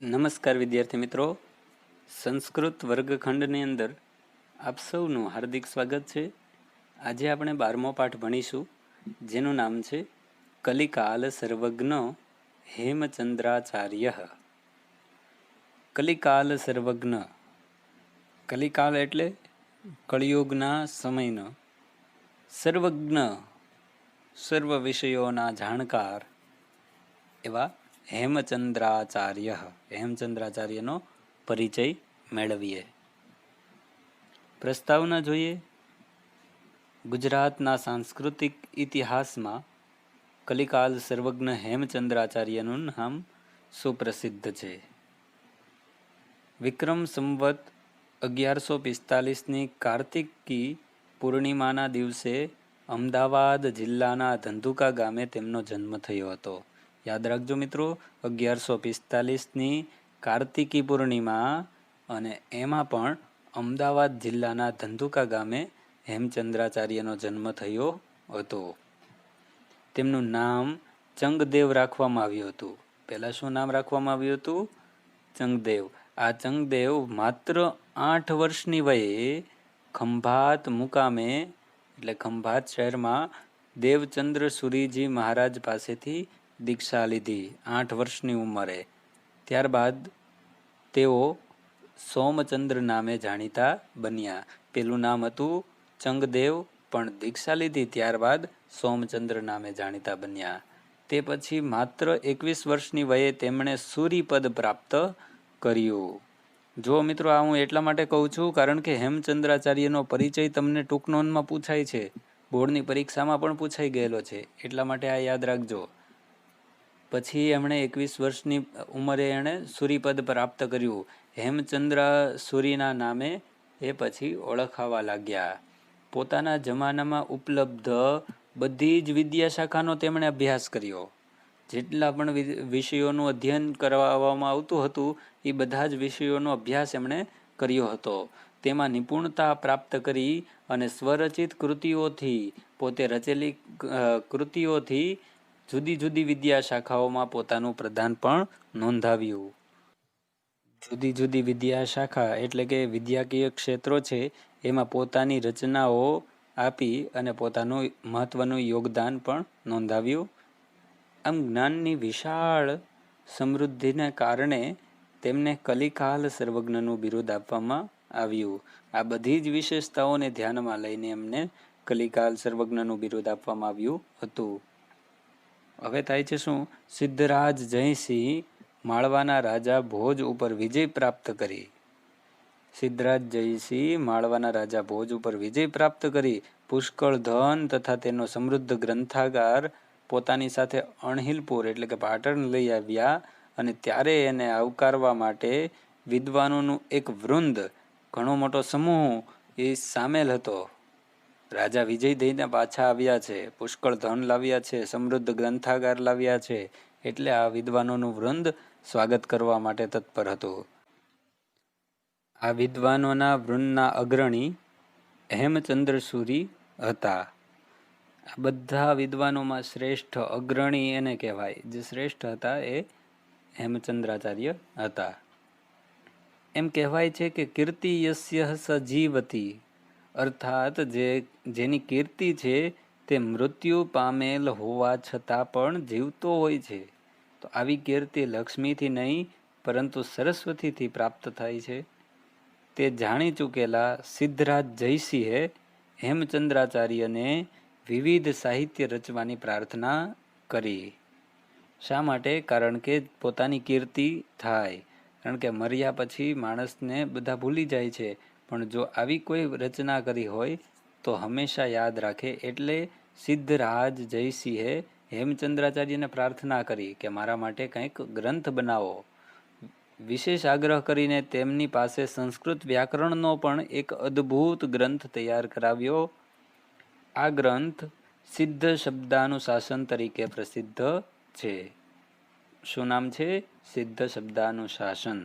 નમસ્કાર વિદ્યાર્થી મિત્રો, સંસ્કૃત વર્ગખંડની અંદર આપ સૌનું હાર્દિક સ્વાગત છે. આજે આપણે 12મો પાઠ ભણીશું, જેનું નામ છે કલિકાલ સર્વજ્ઞ હેમચંદ્રાચાર્ય. કલિકાલ સર્વજ્ઞ. કલિકાલ એટલે કળિયુગના સમયનો. સર્વજ્ઞ, સર્વ વિષયોના જાણકાર એવા હેમચંદ્રાચાર્ય. હેમચંદ્રાચાર્યનો પરિચય મેળવીએ. પ્રસ્તાવના જોઈએ. ગુજરાતના સાંસ્કૃતિક ઇતિહાસમાં કલિકાલ સર્વજ્ઞ હેમચંદ્રાચાર્યનું નામ સુપ્રસિદ્ધ છે. વિક્રમ સંવત 1145ની કાર્તિકી પૂર્ણિમાના દિવસે અમદાવાદ જિલ્લાના ધંધુકા ગામે તેમનો જન્મ થયો હતો. યાદ રાખજો મિત્રો, 1145ની કાર્તિકી પૂર્ણિમા, અને એમાં પણ અમદાવાદ જિલ્લાના ધંધુકા ગામે હેમચંદ્રાચાર્યનો જન્મ થયો હતો. તેમનું નામ ચંગદેવ રાખવામાં આવ્યું હતું. પહેલાં શું નામ રાખવામાં આવ્યું હતું? ચંગદેવ. આ ચંગદેવ માત્ર 8 વર્ષની વયે ખંભાત મુકામે એટલે ખંભાત શહેરમાં દેવચંદ્ર સુરીજી મહારાજ પાસેથી દીક્ષા લીધી 8 વર્ષની ઉંમરે. ત્યારબાદ તેઓ સોમચંદ્ર નામે જાણીતા બન્યા. પેલું નામ હતું ચંગદેવ, પણ દીક્ષા લીધી ત્યારબાદ સોમચંદ્ર નામે જાણીતા બન્યા. તે પછી માત્ર 21 વર્ષની વયે તેમણે સૂરીપદ પ્રાપ્ત કર્યું. જો મિત્રો, આ હું એટલા માટે કહું છું કારણ કે હેમચંદ્રાચાર્યનો પરિચય તમને ટૂંક નોંધમાં પૂછાય છે, બોર્ડની પરીક્ષામાં પણ પૂછાઈ ગયેલો છે, એટલા માટે આ યાદ રાખજો. પછી એમણે 21 વર્ષની ઉંમરે એણે સૂરીપદ પ્રાપ્ત કર્યું. હેમચંદ્ર સૂરીના નામે એ પછી ઓળખાવા લાગ્યા. પોતાના જમાનામાં ઉપલબ્ધ બધી જ વિદ્યાશાખાનો તેમણે અભ્યાસ કર્યો. જેટલા પણ વિષયોનું અધ્યયન કરવામાં આવતું હતું એ બધા જ વિષયોનો અભ્યાસ એમણે કર્યો હતો. તેમાં નિપુણતા પ્રાપ્ત કરી અને સ્વરચિત કૃતિઓથી, પોતે રચેલી કૃતિઓથી જુદી જુદી વિદ્યાશાખાઓમાં પોતાનું પ્રદાન પણ નોંધાવ્યું. જુદી જુદી વિદ્યાશાખા એટલે કે વિદ્યાકીય ક્ષેત્રો છે, એમાં પોતાની રચનાઓ આપી અને પોતાનું મહત્વનું યોગદાન પણ નોંધાવ્યું. આમ જ્ઞાનની વિશાળ સમૃદ્ધિને કારણે તેમને કલિકાલ સર્વજ્ઞનું બિરુદ આપવામાં આવ્યું. આ બધી જ વિશેષતાઓને ધ્યાનમાં લઈને એમને કલિકાલ સર્વજ્ઞનું બિરુદ આપવામાં આવ્યું હતું. હવે થાય છે શું? સિદ્ધરાજ જયસિંહ માળવાના રાજા ભોજ ઉપર વિજય પ્રાપ્ત કરી. સિદ્ધરાજ જયસિંહ માળવાના રાજા ભોજ ઉપર વિજય પ્રાપ્ત કરી પુષ્કળ ધન તથા તેનો સમૃદ્ધ ગ્રંથાગાર પોતાની સાથે અણહિલપુર એટલે કે પાટણ લઈ આવ્યા. અને ત્યારે એને આવકારવા માટે વિદ્વાનોનું એક વૃંદ, ઘણો મોટો સમૂહ એ સામેલ હતો. રાજા વિજય દઈને પાછા આવ્યા છે, પુષ્કળ ધન લાવ્યા છે, સમૃદ્ધ ગ્રંથાગાર લાવ્યા છે, એટલે આ વિદ્વાનોનું વૃંદ સ્વાગત કરવા માટે તત્પર હતું. આ વિદ્વાનોના વૃંદના અગ્રણી હેમચંદ્ર સુરી હતા. આ બધા વિદ્વાનોમાં શ્રેષ્ઠ અગ્રણી એને કહેવાય. જે શ્રેષ્ઠ હતા એ હેમચંદ્રાચાર્ય હતા. એમ કહેવાય છે કે કીર્તિ યસ્ય સજીવતી, અર્થાત જેની કીર્તિ છે તે મૃત્યુ પામેલ હોવા છતાં પણ જીવતો હોય છે. તો આવી કીર્તિ લક્ષ્મીથી નહીં પરંતુ સરસ્વતીથી પ્રાપ્ત થાય છે. તે જાણી ચૂકેલા સિદ્ધરાજ જયસિંહે હેમચંદ્રાચાર્યને વિવિધ સાહિત્ય રચવાની પ્રાર્થના કરી. શા માટે? કારણ કે પોતાની કીર્તિ થાય. કારણ કે મર્યા પછી માણસને બધા ભૂલી જાય છે, પણ જો આવી કોઈ રચના કરી હોય તો હંમેશા યાદ રાખે. એટલે સિદ્ધરાજ જયસિંહે હેમચંદ્રાચાર્યને પ્રાર્થના કરી કે મારા માટે કંઈક ગ્રંથ બનાવો. વિશેષ આગ્રહ કરીને તેમની પાસે સંસ્કૃત વ્યાકરણનો પણ એક અદ્ભુત ગ્રંથ તૈયાર કરાવ્યો. આ ગ્રંથ સિદ્ધ શબ્દાનુશાસન તરીકે પ્રસિદ્ધ છે. શું નામ છે? સિદ્ધ શબ્દાનુશાસન.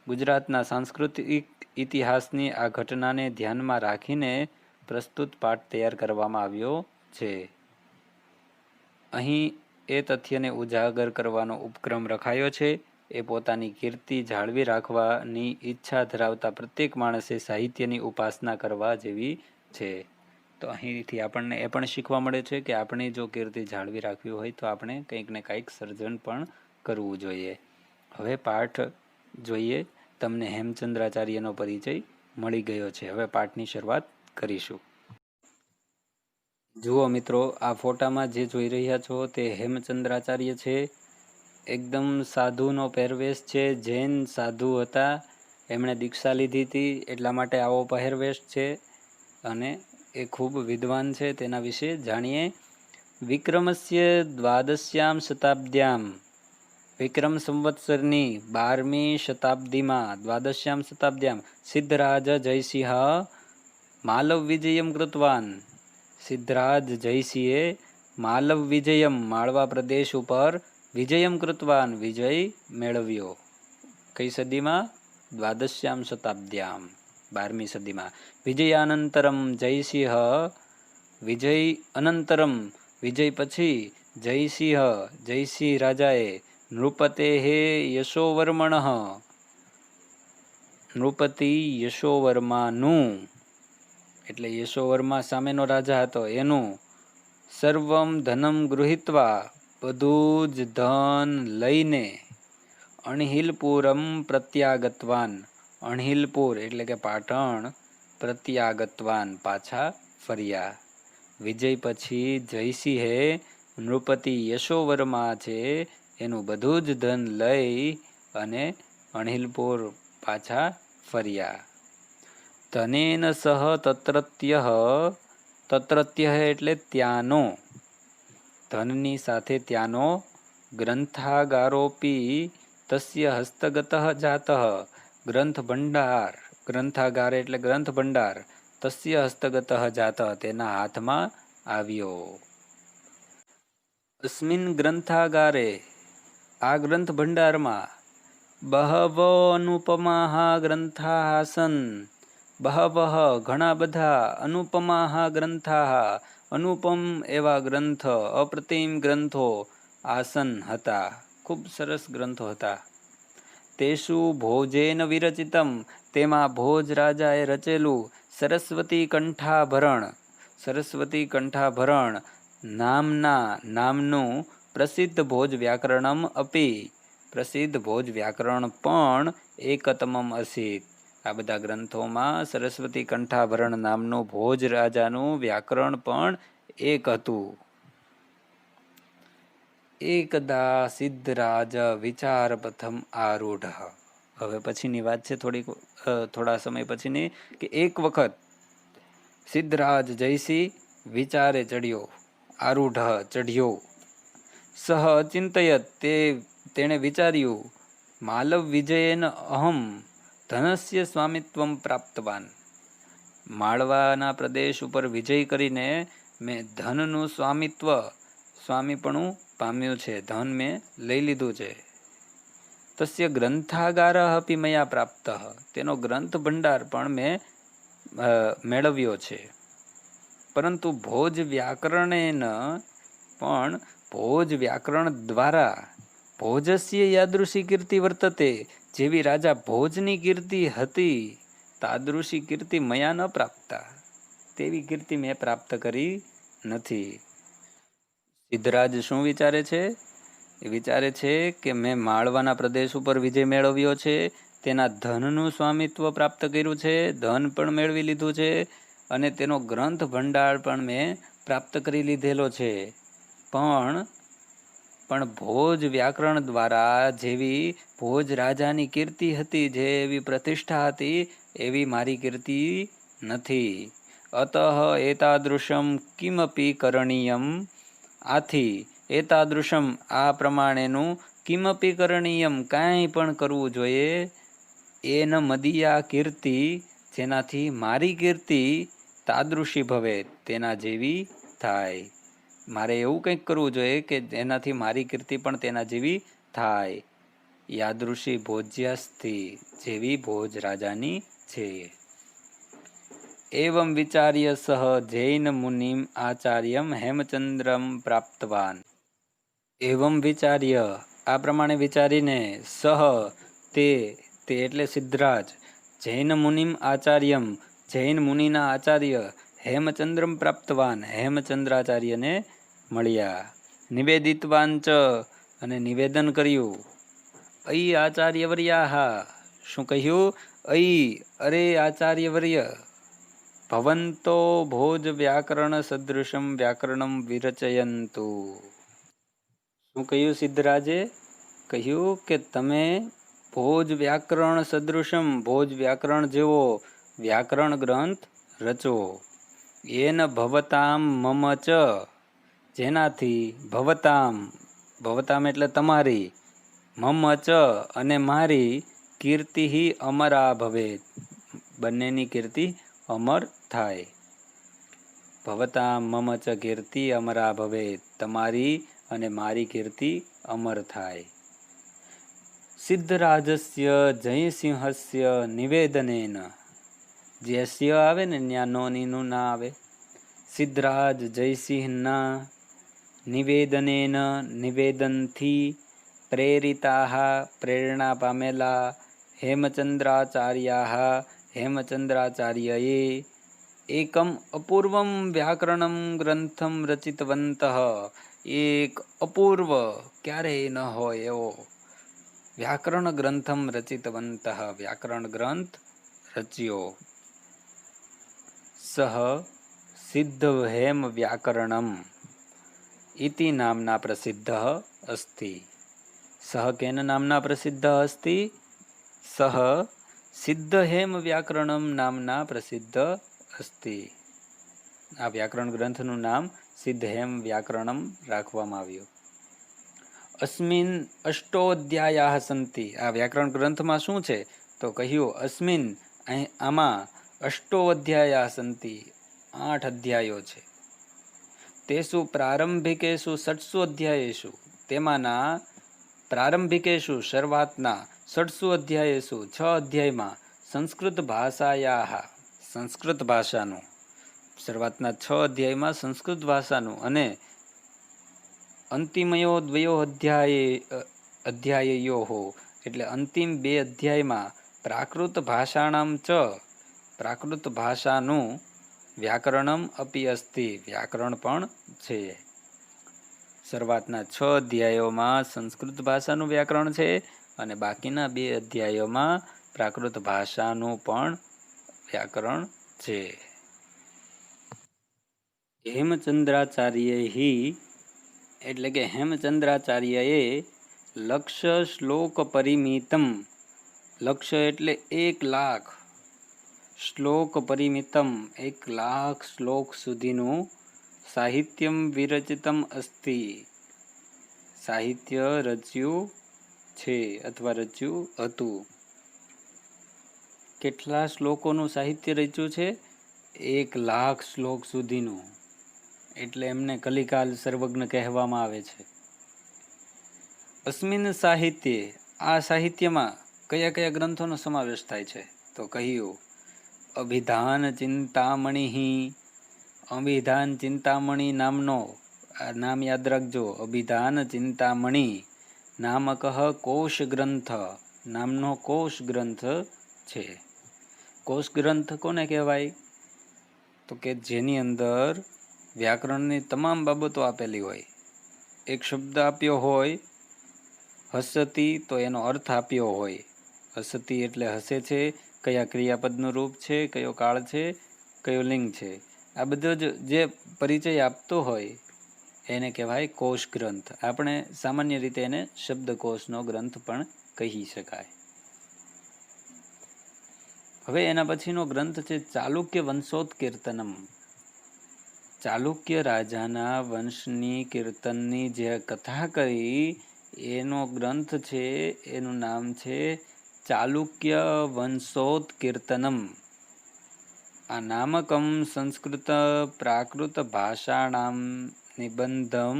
ગુજરાતના સાંસ્કૃતિક ઇતિહાસની આ ઘટનાને ધ્યાનમાં રાખીને પ્રસ્તુત પાઠ તૈયાર કરવામાં આવ્યો છે. અહીં એ તથ્યને ઉજાગર કરવાનો ઉપક્રમ રખાયો છે એ પોતાની કીર્તિ જાળવી રાખવાની ઈચ્છા ધરાવતા પ્રત્યેક માણસે સાહિત્યની ઉપાસના કરવા જેવી છે. તો અહીંથી આપણને એ પણ શીખવા મળે છે કે આપણે જો કીર્તિ જાળવી રાખવી હોય તો આપણે કંઈક ને કંઈક સર્જન પણ કરવું જોઈએ. હવે પાઠ જોઈએ. તમને હેમચંદ્રાચાર્યનો પરિચય મળી ગયો છે. હવે પાઠની શરૂઆત કરીશું. જુઓ મિત્રો, આ ફોટામાં જે જોઈ રહ્યા છો તે હેમચંદ્રાચાર્ય છે. એકદમ સાધુનો પહેરવેશ છે. જૈન સાધુ હતા, એમણે દીક્ષા લીધી હતી, એટલા માટે આવો પહેરવેશ છે અને એ ખૂબ વિદ્વાન છે. તેના વિશે જાણીએ. વિક્રમસ્ય દ્વાદશ્યામ શતાબ્દ્યામ, વિક્રમ સંવત્સરની 12મી શતાબ્દીમાં, દ્વાદશ્યામ શતાબ્દ્યામ સિદ્ધરાજ જયસિંહ માલવ વિજયમ કૃતવાન. સિદ્ધરાજ જયસિંહે માલવ વિજયમ, માળવા પ્રદેશ ઉપર વિજયમ કૃતવાન, વિજય મેળવ્યો. કઈ સદીમાં? દ્વાદશ્યામ શતાબ્દ્યામ, 12મી સદીમાં. વિજયાનંતરમ જયસિંહ, વિજય અનંતરમ, વિજય પછી જયસિંહ રાજાએ નૃપતે યશોવર્મણ, નૃપતિ યશોવર્માનું, એટલે યશોવર્મા સામેનો રાજા હતો એનું, સર્વમ ધનમ ગૃહીત્વા, બધું જ ધન લઈને, અણહિલપુરમ પ્રત્યાગતવાન, અણહિલપુર એટલે કે પાટણ, પ્રત્યાગતવાન પાછા ફર્યા. વિજય પછી જયસિંહે નૃપતિ યશોવર્મા છે એનું બધું જ ધન લઈ અને અણહિલપુર પાછા ફર્યા. ધનેન સહ તત્રત્ય, તત્રત્ય એટલે ત્યાંનો, ધનની સાથે ત્યાંનો, ગ્રંથાગારોપી તસ્ય હસ્તગત જાતઃ, ગ્રંથ ભંડાર, ગ્રંથાગાર એટલે ગ્રંથ ભંડાર, તસ્ય હસ્તગત જાતઃ તેના હાથમાં આવ્યો. અસ્મિન ગ્રંથાગારે, આ ગ્રંથ ભંડારમાં, બહવ અનુપમાઃ ગ્રંથાઃ આસન, બહવઃ ઘણા બધા, અનુપમાઃ ગ્રંથાઃ અનુપમ એવા ગ્રંથ, અપ્રતિમ ગ્રંથો, આસન હતા, ખૂબ સરસ ગ્રંથો હતા. તેષુ ભોજેન વિરચિતમ, તેમાં ભોજ રાજાએ રચેલું, સરસ્વતી કંઠાભરણ, સરસ્વતી કંઠાભરણ નામનું પ્રસિદ્ધ ભોજ વ્યાકરણમ અપી, પ્રસિદ્ધ ભોજ વ્યાકરણ પણ એકતમમ અસીત. આ બધા ગ્રંથોમાં સરસ્વતી કંઠાભરણ નામનું ભોજ રાજાનું વ્યાકરણ પણ એક હતું. એકદા સિદ્ધરાજ વિચાર પ્રથમ આરૂઢ. હવે પછીની વાત છે થોડા સમય પછીની, કે એક વખત સિદ્ધરાજ જયસિંહ વિચારે ચડ્યો, આરૂઢ ચઢ્યો, સહ અચિંતયત તેણે વિચાર્યું, માલવ વિજયેન અહમ ધનસ્ય સ્વામિત્વમ પ્રાપ્તવાન, માળવાના પ્રદેશ ઉપર વિજય કરીને મેં ધનનું સ્વામીપણું પામ્યું છે, ધન મેં લઈ લીધું છે. તસ્ય ગ્રંથાગાર અપી મયા પ્રાપ્ત, તેનો ગ્રંથ ભંડાર પણ મેં મેળવ્યો છે. પરંતુ ભોજ વ્યાકરણેન, પણ ભોજ વ્યાકરણ દ્વારા, ભોજસ્ય યાદૃશી કીર્તિ વર્તતે, જેવી રાજા ભોજની કીર્તિ હતી, તાદૃશી કીર્તિ મયા ન પ્રાપ્તા, તેવી કીર્તિ મેં પ્રાપ્ત કરી નથી. સિદ્ધરાજ શું વિચારે છે? એ વિચારે છે કે મેં માળવાના પ્રદેશ ઉપર વિજય મેળવ્યો છે, તેના ધનનું સ્વામિત્વ પ્રાપ્ત કર્યું છે, ધન પણ મેળવી લીધું છે અને તેનો ગ્રંથ ભંડાર પણ મેં પ્રાપ્ત કરી લીધેલો છે. પણ ભોજ વ્યાકરણ દ્વારા જેવી ભોજ રાજાની કીર્તિ હતી, જેવી પ્રતિષ્ઠા હતી, એવી મારી કીર્તિ નથી. અતઃ એતાદૃશમ કિમપી કરણીયમ, આથી એતાદૃશમ આ પ્રમાણેનું, કિમપી કરણીયમ કાંઈ પણ કરવું જોઈએ, એન મદીયા કીર્તિ જેનાથી મારી કીર્તિ, તાદૃશી ભવે તેના જેવી થાય. મારે એવું કંઈક કરવું જોઈએ કે જેનાથી મારી કીર્તિ પણ તેના જેવી થાય. યાદૃશી ભોજ્યાસ્તિ, જેવી ભોજ રાજાની છે. એવં વિચાર્ય સહ જૈન મુનિમ આચાર્યમ હેમચંદ્રમ પ્રાપ્તવાન. એવં વિચાર્ય, આ પ્રમાણે વિચારીને સહ તે એટલે સિદ્ધરાજ જૈન મુનિમ આચાર્યમ જૈન મુનિના આચાર્ય હેમચંદ્રમ પ્રાપ્તવાન હેમચંદ્રાચાર્યને મળ્યા. નિવેદિતવાન ચ અને નિવેદન કર્યું. અઈ આચાર્યવર્યાહા શું કહ્યું? અઈ અરે આચાર્યવર્ય ભવંતો ભોજ વ્યાકરણ સદૃશમ વ્યાકરણમ વિરચયંતુ. શું કહ્યું સિદ્ધરાજે? કહ્યું કે તમે ભોજ વ્યાકરણ સદૃશમ ભોજ વ્યાકરણ જેવો વ્યાકરણ ગ્રંથ રચો. એન ભવતામ મમ ચ જેનાથી ભવતામ એટલે તમારી મમ ચ અને મારી કીર્તિ અમરા ભવેત બંનેની કીર્તિ અમર થાય. ભવતામ મમ ચ કીર્તિ અમરા ભવેત તમારી અને મારી કીર્તિ અમર થાય. સિદ્ધરાજસ્ય જયસિંહસ્ય નિવેદનેન જે આવે ને ત્યાં નોનીનું ના આવે. સિદ્ધરાજ જયસિંહના નિવેદનેન નિવેદનથી પ્રેરિતા પ્રેરણા પામેલા હેમચંદ્રાચાર્યએ એકમ અપૂર્વમ વ્યાકરણમ ગ્રંથમ રચિતવંત એક અપૂર્વ ક્યારેય ન હોય એવો વ્યાકરણ ગ્રંથમ રચિતવંત વ્યાકરણ ગ્રંથ રચ્યો. સહ સિદ્ધ હેમ વ્યાકરણમ ઇતિ નામના પ્રસિદ્ધ અસ્તિ. સહ કેન નામના પ્રસિદ્ધ અસ્તિ? સહ સિદ્ધ હેમ વ્યાકરણમ નામના પ્રસિદ્ધ અસ્તિ. આ વ્યાકરણ ગ્રંથનું નામ સિદ્ધ હેમ વ્યાકરણમ રાખવામાં આવ્યું. અસ્મિન અષ્ટોધ્યાયા સંતિ. આ વ્યાકરણ ગ્રંથમાં શું છે તો કહ્યું અસ્મિન આમાં અષ્ટોધ્યાયા સંતિ 8 અધ્યાયો છે. તેસુ પ્રારંભિકેશુ 6 અધ્યાયેશુ તેમાંના પ્રારંભિકેશુ શરૂઆતના 6 અધ્યાયેશુ 6 અધ્યાયમાં સંસ્કૃત ભાષાયા સંસ્કૃત ભાષાનું શરૂઆતના 6 અધ્યાયમાં સંસ્કૃત ભાષાનું અને અંતિમયો દ્વયો અધ્યાયયો એટલે અંતિમ 2 અધ્યાયમાં પ્રાકૃત ભાષાણામ ચ પ્રાકૃત ભાષાનું વ્યાકરણમ અપી અસ્તિ વ્યાકરણ પણ છે. શરૂઆતના 6 અધ્યાયોમાં સંસ્કૃત ભાષાનું વ્યાકરણ છે અને બાકીના 2 અધ્યાયોમાં પ્રાકૃત ભાષાનું પણ વ્યાકરણ છે. હેમચંદ્રાચાર્ય એટલે કે હેમચંદ્રાચાર્યએ લક્ષ્ય શ્લોક પરિમિતમ લક્ષ્ય એટલે 1,00,000 શ્લોક પરિમિતમ 1,00,000 શ્લોક સુધીનું સાહિત્યમ વિરચિતમ અસ્તિ સાહિત્ય રચ્યું છે અથવા રચ્યું હતું. કેટલા શ્લોકોનું સાહિત્ય રચ્યું છે? 1,00,000 શ્લોક સુધીનું. એટલે એમને કલિકાલ સર્વજ્ઞ કહેવામાં આવે છે. અસ્મિન સાહિત્ય આ સાહિત્યમાં કયા કયા ગ્રંથોનો સમાવેશ થાય છે તો કહ્યું અભિધાન ચિંતામણી અભિધાન ચિંતામણી નામનો નામ યાદ રાખજો. અભિધાન ચિંતામણી નામક કોશ ગ્રંથ નામનો કોશ ગ્રંથ છે. કોશ ગ્રંથ કોને કહેવાય તો કે જેની અંદર વ્યાકરણની તમામ બાબતો આપેલી હોય. એક શબ્દ આપ્યો હોય હસતી તો એનો અર્થ આપ્યો હોય. હસતી એટલે હસે છે, કયા ક્રિયાપદનું રૂપ છે, કયો કાળ છે, કયો લિંગ છે, આ બધો જે પરિચય આપતો હોય એને કહેવાય કોશ ગ્રંથ. આપણે સામાન્ય રીતે એને શબ્દકોશનો ગ્રંથ પણ કહી શકાય. હવે એના પછીનો ગ્રંથ છે ચાલુક્ય વંશોત્કીર્તનમ. ચાલુક્ય રાજાના વંશની કીર્તનની જે કથા કરી એનો ગ્રંથ છે. એનું નામ છે ચાલુક્ય વંશોત્કીર્તનમ. આ નામકમ સંસ્કૃત પ્રાકૃત ભાષાણામ નિબંધમ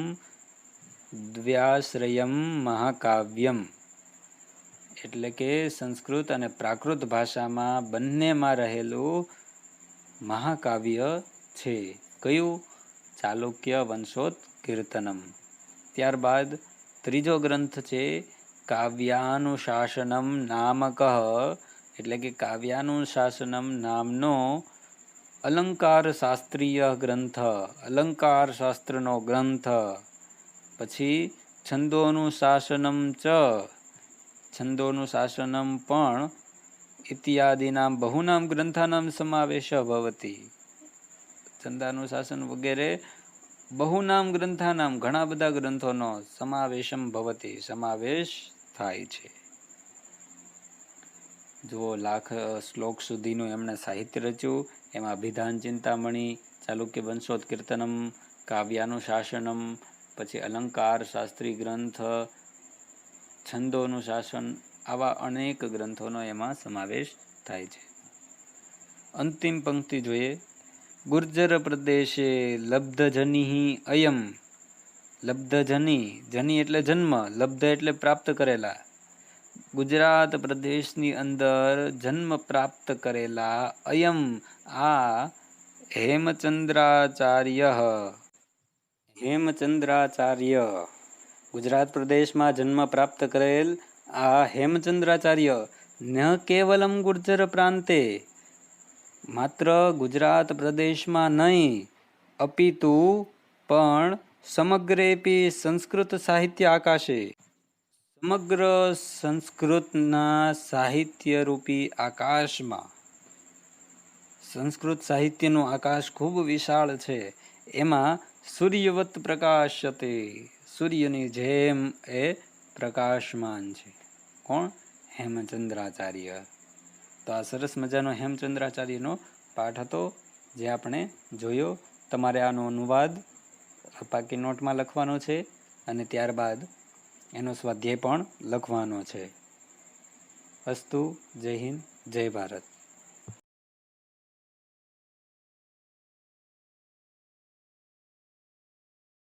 દ્વ્યાશ્રયમ મહાકાવ્યમ. એટલે કે સંસ્કૃત અને પ્રાકૃત ભાષામાં બંનેમાં રહેલું મહાકાવ્ય છે. કયું? ચાલુક્ય વંશોત્કીર્તનમ. ત્યારબાદ ત્રીજો ગ્રંથ છે કાવ્યાનુશાસનમ નામકઃ, એટલે કે કાવ્યાનુશાસનમ નામનો અલંકાર શાસ્ત્રીય ગ્રંથ, અલંકાર શાસ્ત્રનો ગ્રંથ. પછી છંદોનું શાસનમ ચ, છંદોનું શાસનમ પણ ઇત્યાદિનામ બહુનામ ગ્રંથાનામ સમાવેશ ભવતી. છંદાનું શાસન વગેરે બહુનામ ગ્રંથાનામ ઘણા બધા ગ્રંથોનો સમાવેશમ ભવતી સમાવેશ થાય છે. જુઓ, લાખ શ્લોક સુધીનું એમણે સાહિત્ય રચ્યું. એમાં અભિધાન ચિંતામણી, ચાલુક્ય વંશોત્કીર્તનમ, કાવ્યાનુશાસનમ, પછી અલંકાર શાસ્ત્રી ગ્રંથ, છંદોનું શાસન, આવા અનેક ગ્રંથોનો એમાં સમાવેશ થાય છે. અંતિમ પંક્તિ જોઈએ. ગુર્જર પ્રદેશે લબ્ધજનિ અયમ. લબ્ધજનિ, જનિ એટલે જન્મ, લબ્ધ એટલે પ્રાપ્ત કરેલા. ગુજરાત પ્રદેશની અંદર જન્મ પ્રાપ્ત કરેલા અયમ, આ હેમચંદ્રાચાર્ય, હેમચંદ્રાચાર્ય, ગુજરાત પ્રદેશમાં જન્મ પ્રાપ્ત કરેલ આ હેમચંદ્રાચાર્ય ન કેવલમ ગુર્જર પ્રાંતે, માત્ર ગુજરાત પ્રદેશમાં નહીં, અપિતુ પણ સમગ્રેપી સંસ્કૃત સાહિત્ય આકાશે, સમગ્ર સંસ્કૃતના સાહિત્યરૂપી આકાશમાં, સંસ્કૃત સાહિત્યનું આકાશ ખૂબ વિશાળ છે, એમાં સૂર્યવત પ્રકાશતે, સૂર્યની જેમ એ પ્રકાશમાન છે. કોણ? હેમચંદ્રાચાર્ય. તો આ સરસ મજાનો હેમચંદ્રાચાર્યનો પાઠ હતો, જે આપણે જોયો. તમારે આનો અનુવાદ પાકી નોટમાં લખવાનો છે અને ત્યારબાદ એનો સ્વાધ્યાય પણ લખવાનો છે. અસ્તુ. જય હિન્દ, જય ભારત.